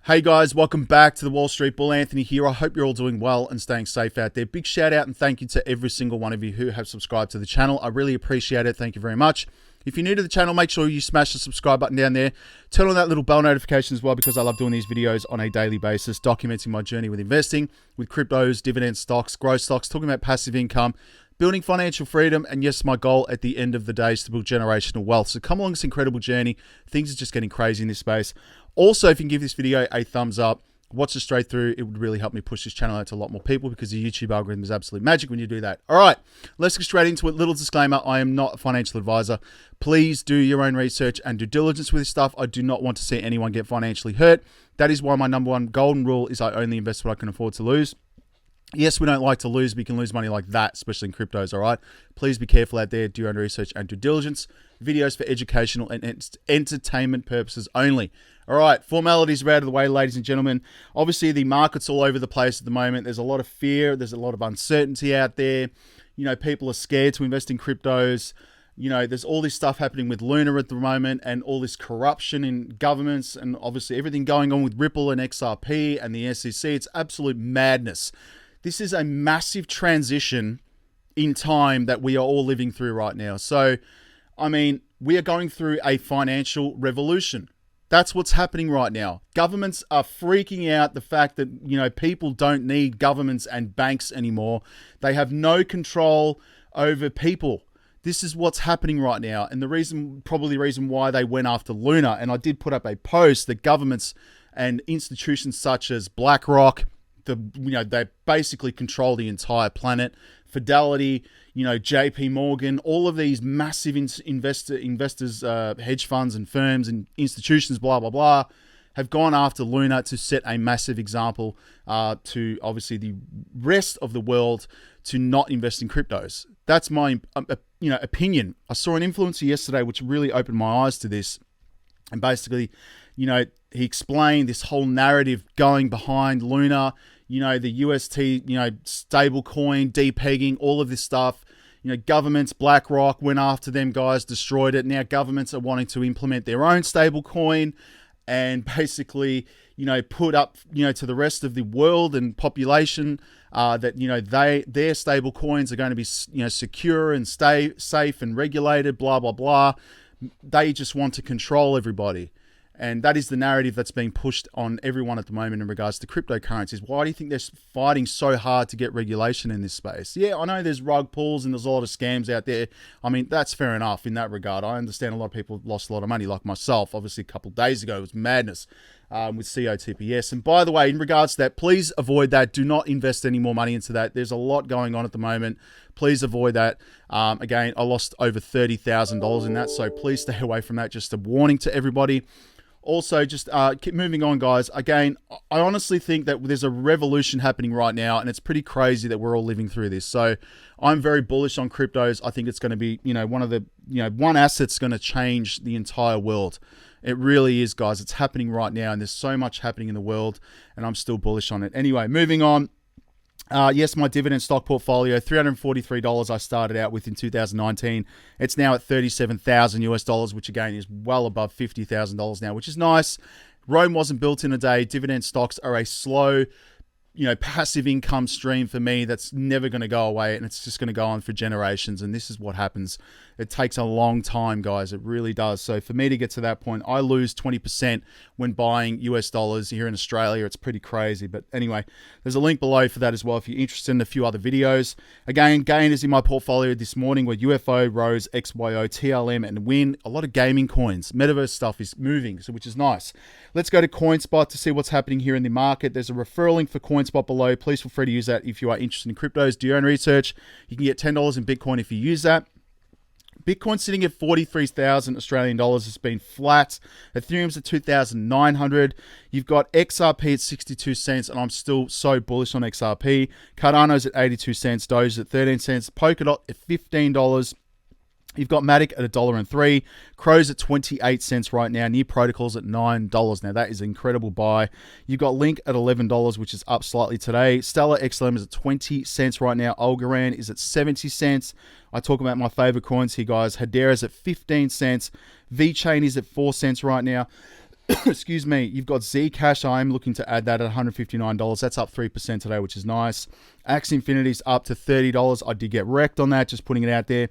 Hey guys, welcome back to the Wall Street Bull. Anthony here. I hope you're all doing well and staying safe out there. Big shout out and thank you to every single one of you who have subscribed to the channel. I really appreciate it. Thank you very much. If you're new to the channel, make sure you smash the subscribe button down there. Turn on that little bell notification as well because I love doing these videos on a daily basis, documenting my journey with investing, with cryptos, dividend stocks, growth stocks, talking about passive income, building financial freedom, and yes, my goal at the end of the day is to build generational wealth. So come along this incredible journey. Things are just getting crazy in this space. Also, if you can give this video a thumbs up, watch it straight through, it would really help me push this channel out to a lot more people because the YouTube algorithm is absolute magic when you do that. All right, let's get straight into it. Little disclaimer, I am not a financial advisor. Please do your own research and due diligence with this stuff. I do not want to see anyone get financially hurt. That is why my number one golden rule is I only invest what I can afford to lose. Yes, we don't like to lose, but you can lose money like that, especially in cryptos, all right? Please be careful out there. Do your own research and due diligence. Videos for educational and entertainment purposes only. All right, formalities are out of the way, ladies and gentlemen. Obviously, the market's all over the place at the moment. There's a lot of fear. There's a lot of uncertainty out there. You know, people are scared to invest in cryptos. You know, there's all this stuff happening with Luna at the moment and all this corruption in governments and obviously everything going on with Ripple and XRP and the SEC. It's absolute madness. This is a massive transition in time that we are all living through right now. So, I mean, we are going through a financial revolution. That's what's happening right now. Governments are freaking out the fact that, you know, people don't need governments and banks anymore. They have no control over people. This is what's happening right now. And the reason, probably the reason why they went after Luna, and I did put up a post that governments and institutions such as BlackRock, they basically control the entire planet. Fidelity, JP Morgan, all of these massive investors, hedge funds and firms and institutions, blah, blah, blah, have gone after Luna to set a massive example to obviously the rest of the world to not invest in cryptos. That's my opinion. I saw an influencer yesterday which really opened my eyes to this. And basically, he explained this whole narrative going behind Luna, the UST, stable coin, depegging, all of this stuff. Governments, BlackRock went after them guys, destroyed it. Now governments are wanting to implement their own stable coin and basically, put up, to the rest of the world and population that, their stable coins are going to be, secure and stay safe and regulated, blah, blah, blah. They just want to control everybody. And that is the narrative that's being pushed on everyone at the moment in regards to cryptocurrencies. Why do you think they're fighting so hard to get regulation in this space? Yeah, I know there's rug pulls and there's a lot of scams out there. I mean, that's fair enough in that regard. I understand a lot of people lost a lot of money, like myself. Obviously, a couple of days ago, it was madness with COTPS. And by the way, in regards to that, please avoid that. Do not invest any more money into that. There's a lot going on at the moment. Please avoid that. Again, I lost over $30,000 in that, so please stay away from that. Just a warning to everybody. Also, just keep moving on, guys. Again, I honestly think that there's a revolution happening right now, and it's pretty crazy that we're all living through this. So I'm very bullish on cryptos. I think it's going to be, one asset's going to change the entire world. It really is, guys. It's happening right now, and there's so much happening in the world, and I'm still bullish on it. Anyway, moving on. Yes, my dividend stock portfolio, $343 I started out with in 2019. It's now at $37,000 US, which again is well above $50,000 now, which is nice. Rome wasn't built in a day. Dividend stocks are a slow, passive income stream for me that's never going to go away, and it's just going to go on for generations. And this is what happens. It takes a long time, guys. It really does. So for me to get to that point, I lose 20% when buying US dollars here in Australia. It's pretty crazy. But anyway, there's a link below for that as well if you're interested in a few other videos. Again, gainers in my portfolio this morning were UFO, Rose, XYO, TLM, and Win. A lot of gaming coins. Metaverse stuff is moving, which is nice. Let's go to Coinspot to see what's happening here in the market. There's a referral link for Coinspot below. Please feel free to use that if you are interested in cryptos. Do your own research. You can get $10 in Bitcoin if you use that. Bitcoin sitting at 43,000 Australian dollars. It's been flat. Ethereum's at 2,900. You've got XRP at 62 cents, and I'm still so bullish on XRP. Cardano's at 82 cents. Doge's at 13 cents. Polkadot at $15. You've got Matic at $1.03. Crow's at 28 cents right now. Near Protocol's at $9. Now, that is an incredible buy. You've got Link at $11, which is up slightly today. Stellar XLM is at 20 cents right now. Algorand is at 70 cents. I talk about my favorite coins here, guys. Hedera's at 15 cents. VeChain is at 4 cents right now. Excuse me. You've got Zcash. I'm looking to add that at $159. That's up 3% today, which is nice. Axie Infinity's up to $30. I did get wrecked on that, just putting it out there.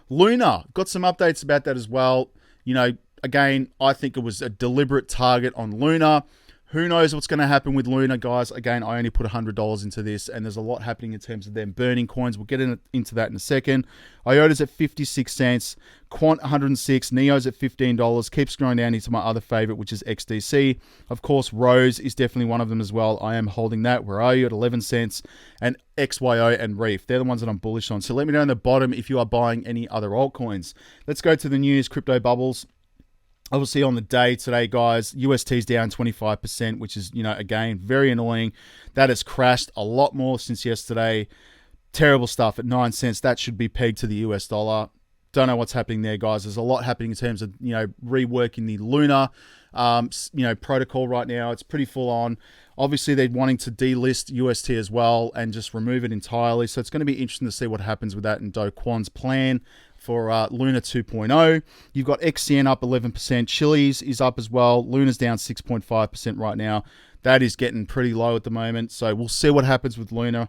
Luna, got some updates about that as well. You know, again, I think it was a deliberate target on Luna. Who knows what's going to happen with Luna, guys? Again, I only put $100 into this, and there's a lot happening in terms of them burning coins. We'll get into that in a second. IOTA's at 56 cents. Quant 106. Neo's at $15. Keeps scrolling down into my other favorite, which is XDC. Of course, Rose is definitely one of them as well. I am holding that. Where are you? At 11 cents. And XYO and Reef. They're the ones that I'm bullish on. So let me know in the bottom if you are buying any other altcoins. Let's go to the news, crypto bubbles. Obviously, on the day today, guys, UST's down 25%, which is, you know, again, very annoying. That has crashed a lot more since yesterday. Terrible stuff at 9 cents. That should be pegged to the US dollar. Don't know what's happening there, guys. There's a lot happening in terms of, you know, reworking the Luna, protocol right now. It's pretty full on. Obviously, they're wanting to delist UST as well and just remove it entirely. So it's going to be interesting to see what happens with that and Do Kwon's plan for Luna 2.0. You've got XCN up 11%. Chili's is up as well. Luna's down 6.5% right now. That is getting pretty low at the moment. So we'll see what happens with Luna.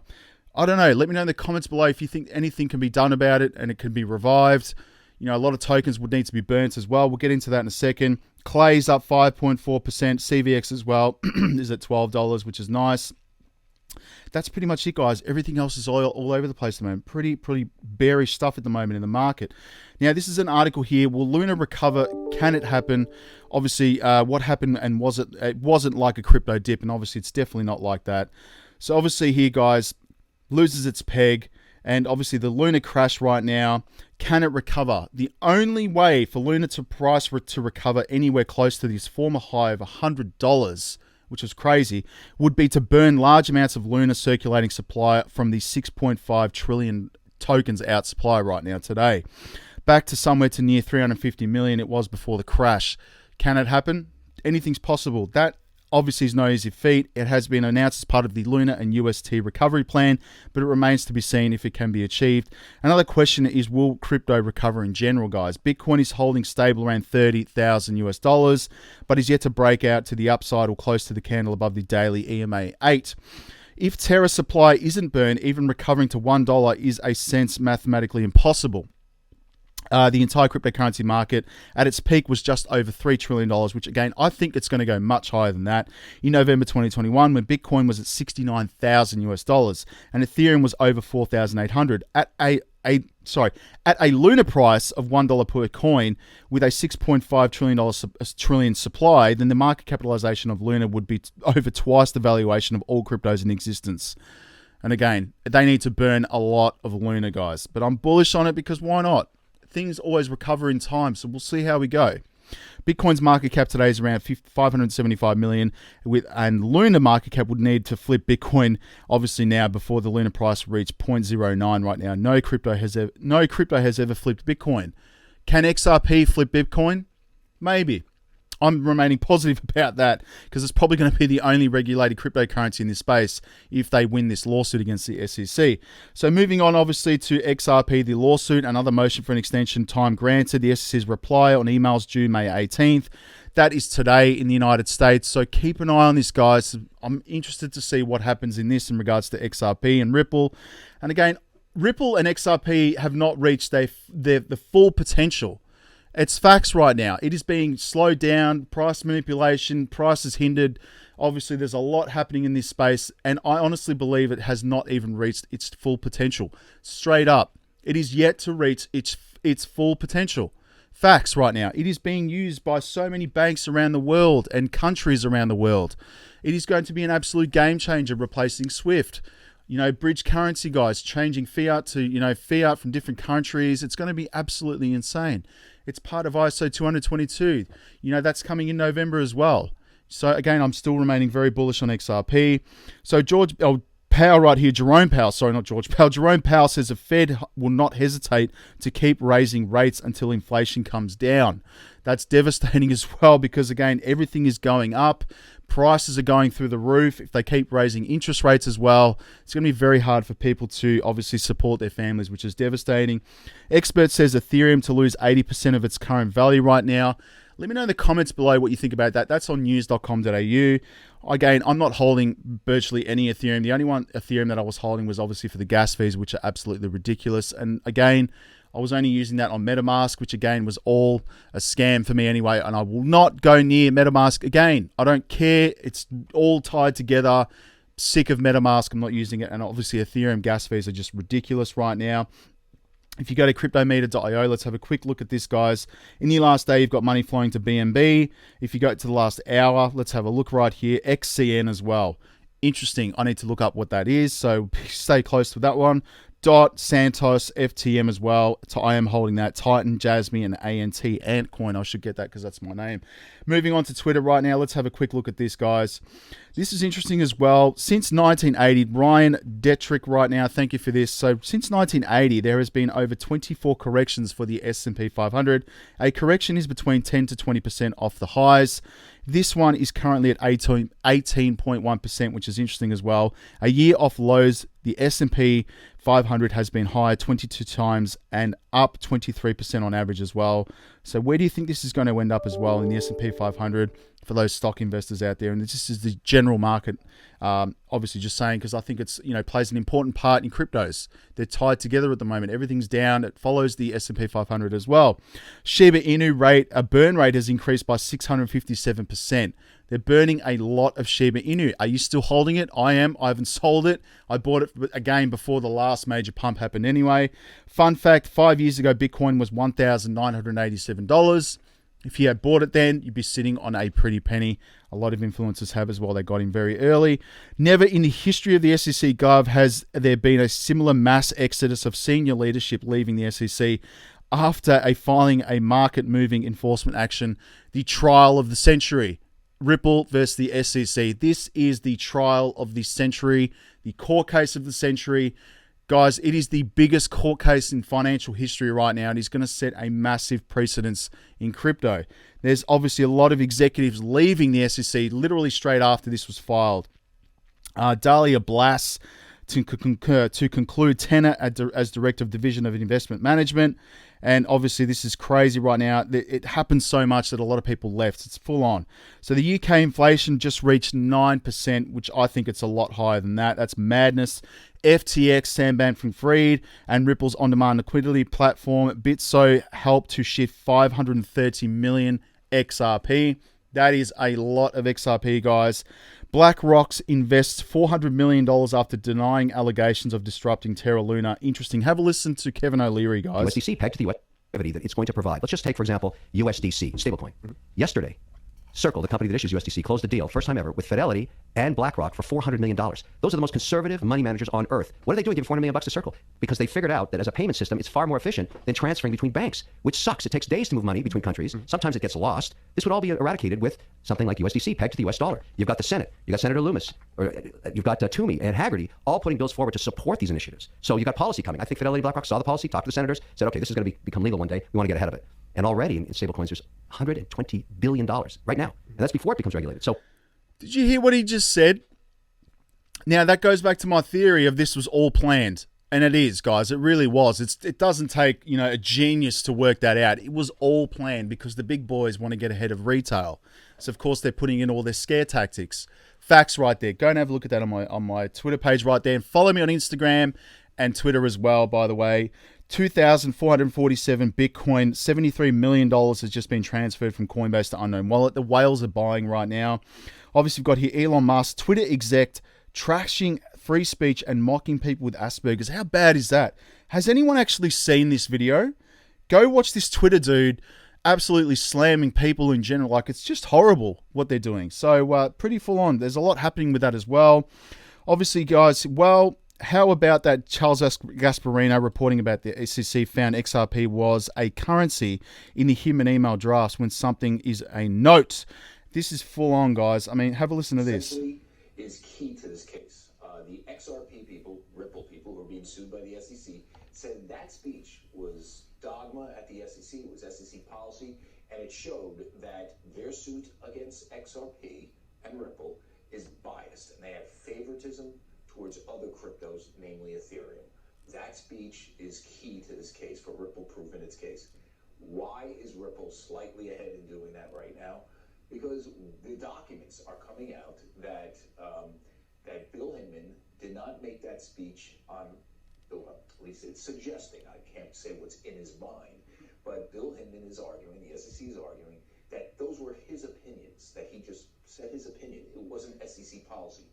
I don't know. Let me know in the comments below if you think anything can be done about it and it can be revived. You know, a lot of tokens would need to be burnt as well. We'll get into that in a second. Clay's up 5.4%. CVX as well is at $12, which is nice. That's pretty much it, guys. Everything else is all over the place at the moment. Pretty bearish stuff at the moment in the market. Now, this is an article here. Will Luna recover? Can it happen? Obviously, what happened and was it? It wasn't like a crypto dip, and obviously, it's definitely not like that. So, obviously, here, guys, loses its peg, and obviously, the Luna crash right now. Can it recover? The only way for Luna to recover anywhere close to this former high of $100, which is crazy, would be to burn large amounts of Luna circulating supply from the 6.5 trillion tokens out supply right now today. Back to somewhere to near 350 million it was before the crash. Can it happen? Anything's possible. That obviously is no easy feat. It has been announced as part of the Luna and UST recovery plan, but it remains to be seen if it can be achieved. Another question is, will crypto recover in general, guys? Bitcoin is holding stable around 30,000 US dollars, but is yet to break out to the upside or close to the candle above the daily EMA 8. If Terra supply isn't burned, even recovering to $1 is a sense mathematically impossible. The entire cryptocurrency market at its peak was just over $3 trillion, which again, I think it's going to go much higher than that. In November 2021, when Bitcoin was at 69,000 US dollars and Ethereum was over 4,800 at a lunar price of $1 per coin with a $6.5 trillion supply, then the market capitalization of Luna would be over twice the valuation of all cryptos in existence. And again, they need to burn a lot of Luna, guys. But I'm bullish on it because why not? Things always recover in time, so we'll see how we go. Bitcoin's market cap today is around 575 million, and Luna market cap would need to flip Bitcoin obviously now before the Luna price reached 0.09 right now. No crypto has ever flipped Bitcoin. Can XRP flip Bitcoin? Maybe. I'm remaining positive about that because it's probably going to be the only regulated cryptocurrency in this space if they win this lawsuit against the SEC. So moving on, obviously, to XRP, the lawsuit, another motion for an extension time granted. The SEC's reply on emails due May 18th. That is today in the United States. So keep an eye on this, guys. I'm interested to see what happens in this in regards to XRP and Ripple. And again, Ripple and XRP have not reached the full potential. It's facts right now. It is being slowed down, price manipulation, price is hindered. Obviously, there's a lot happening in this space, and I honestly believe it has not even reached its full potential. Straight up, it is yet to reach its full potential. Facts right now. It is being used by so many banks around the world and countries around the world. It is going to be an absolute game changer, replacing SWIFT. You know, bridge currency, guys, changing fiat to, fiat from different countries. It's going to be absolutely insane. It's part of ISO 222. That's coming in November as well. So, again, I'm still remaining very bullish on XRP. So, Powell right here, Jerome Powell says the Fed will not hesitate to keep raising rates until inflation comes down. That's devastating as well because, again, everything is going up. Prices are going through the roof. If they keep raising interest rates as well, it's going to be very hard for people to obviously support their families, which is devastating. Expert says Ethereum to lose 80% of its current value right now. Let me know in the comments below what you think about that. That's on news.com.au. Again, I'm not holding virtually any Ethereum. The only one Ethereum that I was holding was obviously for the gas fees, which are absolutely ridiculous. And again, I was only using that on MetaMask, which again was all a scam for me anyway. And I will not go near MetaMask again. I don't care. It's all tied together. Sick of MetaMask. I'm not using it. And obviously Ethereum gas fees are just ridiculous right now. If you go to cryptometer.io, let's have a quick look at this, guys. In the last day, you've got money flowing to BNB. If you go to the last hour, let's have a look right here. XCN as well. Interesting. I need to look up what that is, so stay close to that one. Dot, Santos, FTM as well. I am holding that. Titan, Jasmine, and ANT, Antcoin. I should get that because that's my name. Moving on to Twitter right now. Let's have a quick look at this, guys. This is interesting as well. Since 1980, Ryan Detrick right now, thank you for this. So since 1980, there has been over 24 corrections for the S&P 500. A correction is between 10 to 20% off the highs. This one is currently at 18.1%, which is interesting as well. A year off lows, the S&P 500 has been higher 22 times and up 23% on average as well. So where do you think this is going to end up as well in the S&P 500 for those stock investors out there? And this is the general market, obviously just saying, because I think it's, plays an important part in cryptos. They're tied together at the moment. Everything's down. It follows the S&P 500 as well. Shiba Inu rate, a burn rate has increased by 657%. They're burning a lot of Shiba Inu. Are you still holding it? I am. I haven't sold it. I bought it again before the last major pump happened anyway. Fun fact, 5 years ago, Bitcoin was $1,987. If you had bought it then, you'd be sitting on a pretty penny. A lot of influencers have as well. They got in very early. Never in the history of the SEC Gov has there been a similar mass exodus of senior leadership leaving the SEC after filing a market-moving enforcement action, the trial of the century. Ripple versus the SEC. This is the trial of the century, the court case of the century. Guys, it is the biggest court case in financial history right now, and it's going to set a massive precedence in crypto. There's obviously a lot of executives leaving the SEC literally straight after this was filed. Dahlia Blass to conclude tenure as Director of Division of Investment Management. And obviously this is crazy right now. It happens so much that a lot of people left. It's full on. So the UK inflation just reached 9%, which I think it's a lot higher than that. That's madness. FTX, Sam Bankman-Fried, and Ripple's on-demand liquidity platform Bitso helped to shift 530 million XRP. That is a lot of XRP, guys. BlackRock invests $400 million after denying allegations of disrupting Terra Luna. Interesting. Have a listen to Kevin O'Leary, guys. USDC pegged to the US activity that it's going to provide. Let's just take, for example, USDC, stablecoin. Yesterday, Circle, the company that issues USDC, closed a deal, first time ever, with Fidelity and BlackRock for $400 million. Those are the most conservative money managers on earth. What are they doing giving $400 million to Circle? Because they figured out that as a payment system, it's far more efficient than transferring between banks, which sucks. It takes days to move money between countries. Sometimes it gets lost. This would all be eradicated with something like USDC pegged to the US dollar. You've got the Senate, you've got Senator Loomis, or you've got Toomey and Haggerty all putting bills forward to support these initiatives. So you've got policy coming. I think Fidelity, BlackRock saw the policy, talked to the senators, said, okay, this is going to become legal one day. We want to get ahead of it. And already in stablecoins, there's $120 billion right now. And that's before it becomes regulated. So, did you hear what he just said? Now, that goes back to my theory of this was all planned. And it is, guys. It really was. It doesn't take, a genius to work that out. It was all planned because the big boys want to get ahead of retail. So, of course, they're putting in all their scare tactics. Facts right there. Go and have a look at that on my Twitter page right there. And follow me on Instagram and Twitter as well, by the way. 2,447 Bitcoin, $73 million has just been transferred from Coinbase to Unknown Wallet. The whales are buying right now. Obviously, we've got here Elon Musk, Twitter exec, trashing free speech and mocking people with Asperger's. How bad is that? Has anyone actually seen this video? Go watch this Twitter dude absolutely slamming people in general. Like, it's just horrible what they're doing. So, pretty full on. There's a lot happening with that as well. Obviously, guys, how about that Charles Gasparino reporting about the SEC found XRP was a currency in the human email drafts when something is a note? This is full on, guys. I mean, have a listen to this. Is key to this case. The XRP people, Ripple people who are being sued by the SEC, said that speech was dogma at the SEC, it was SEC policy, and it showed that their suit against XRP and Ripple is biased, and they have favoritism towards other cryptos, namely Ethereum. That speech is key to this case for Ripple proof in its case. Why is Ripple slightly ahead in doing that right now? Because the documents are coming out that that Bill Hinman did not make that speech on, well, at least it's suggesting, I can't say what's in his mind, but Bill Hinman is arguing, the SEC is arguing, that those were his opinions, that he just said his opinion. It wasn't SEC policy.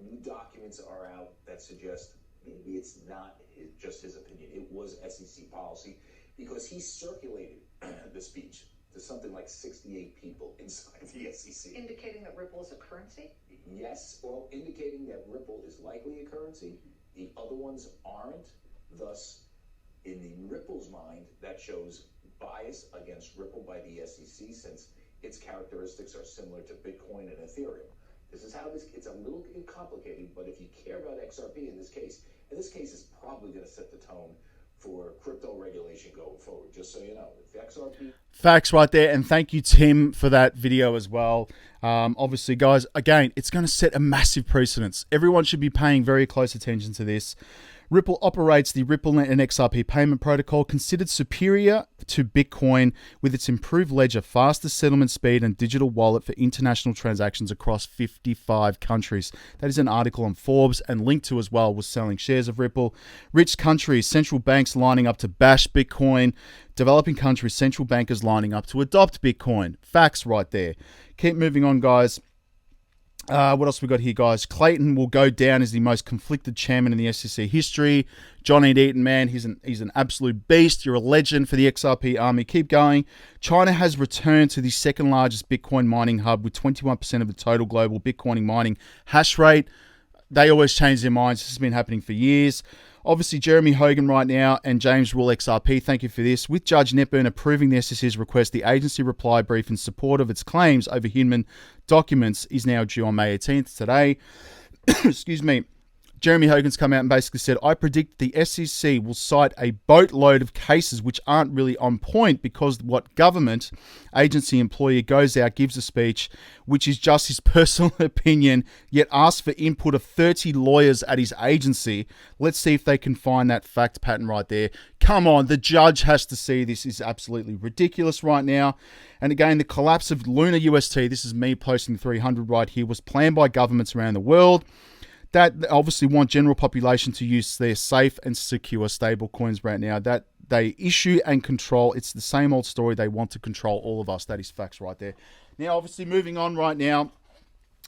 New documents are out that suggest maybe it's not just his opinion. It was SEC policy because he circulated the speech to something like 68 people inside the SEC. Indicating that Ripple is a currency? Yes, well, indicating that Ripple is likely a currency. The other ones aren't. Thus, in the Ripple's mind, that shows bias against Ripple by the SEC since its characteristics are similar to Bitcoin and Ethereum. This is how it's a little complicated, but if you care about XRP in this case is probably going to set the tone for crypto regulation going forward, just so you know. If XRP... Facts right there, and thank you, Tim, for that video as well. Obviously, guys, again, it's going to set a massive precedence. Everyone should be paying very close attention to this. Ripple operates the RippleNet and XRP payment protocol, considered superior to Bitcoin with its improved ledger, faster settlement speed, and digital wallet for international transactions across 55 countries. That is an article on Forbes, and linked to as well was selling shares of Ripple. Rich countries, central banks lining up to bash Bitcoin. Developing countries, central bankers lining up to adopt Bitcoin. Facts right there. Keep moving on, guys. What else we got here, guys? Clayton will go down as the most conflicted chairman in the SEC history. John Eaton, man, he's an absolute beast. You're a legend for the XRP army. Keep going. China has returned to the second largest Bitcoin mining hub with 21% of the total global Bitcoin mining hash rate. They always change their minds. This has been happening for years. Obviously, Jeremy Hogan right now and James Rule XRP, thank you for this. With Judge Netburn approving the SEC's request, the agency reply brief in support of its claims over Hinman documents is now due on May 18th, today. Excuse me. Jeremy Hogan's come out and basically said, I predict the SEC will cite a boatload of cases which aren't really on point because what government agency employee goes out, gives a speech, which is just his personal opinion, yet asks for input of 30 lawyers at his agency. Let's see if they can find that fact pattern right there. Come on, the judge has to see this is absolutely ridiculous right now. And again, the collapse of Luna UST, this is me posting 300 right here, was planned by governments around the world that obviously want general population to use their safe and secure stable coins right now that they issue and control. It's the same old story. They want to control all of us. That is facts right there. Now, obviously, moving on right now,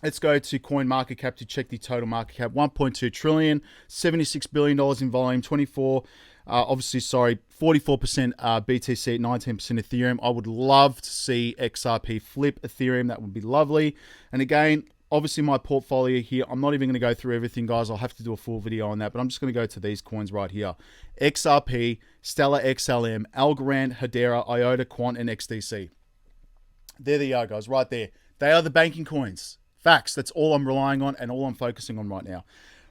let's go to CoinMarketCap to check the total market cap. 1.2 trillion, $76 billion in volume, 44%, 44% BTC, 19% Ethereum. I would love to see XRP flip Ethereum. That would be lovely. And again, obviously, my portfolio here, I'm not even going to go through everything, guys. I'll have to do a full video on that, but I'm just going to go to these coins right here. XRP, Stellar XLM, Algorand, Hedera, IOTA, Quant, and XDC. There they are, guys, right there. They are the banking coins. Facts. That's all I'm relying on and all I'm focusing on right now.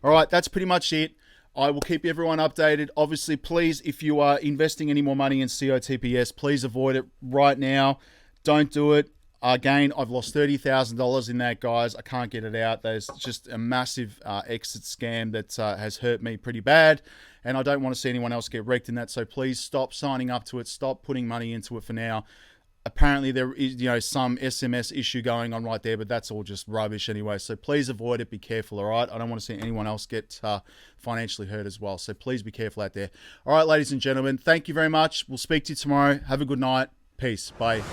All right, that's pretty much it. I will keep everyone updated. Obviously, please, if you are investing any more money in COTPS, please avoid it right now. Don't do it. Again, I've lost $30,000 in that, guys. I can't get it out. There's just a massive exit scam that has hurt me pretty bad, and I don't want to see anyone else get wrecked in that. So please stop signing up to it. Stop putting money into it for now. Apparently, there is, some SMS issue going on right there, but that's all just rubbish anyway. So please avoid it. Be careful, all right? I don't want to see anyone else get financially hurt as well. So please be careful out there. All right, ladies and gentlemen, thank you very much. We'll speak to you tomorrow. Have a good night. Peace. Bye.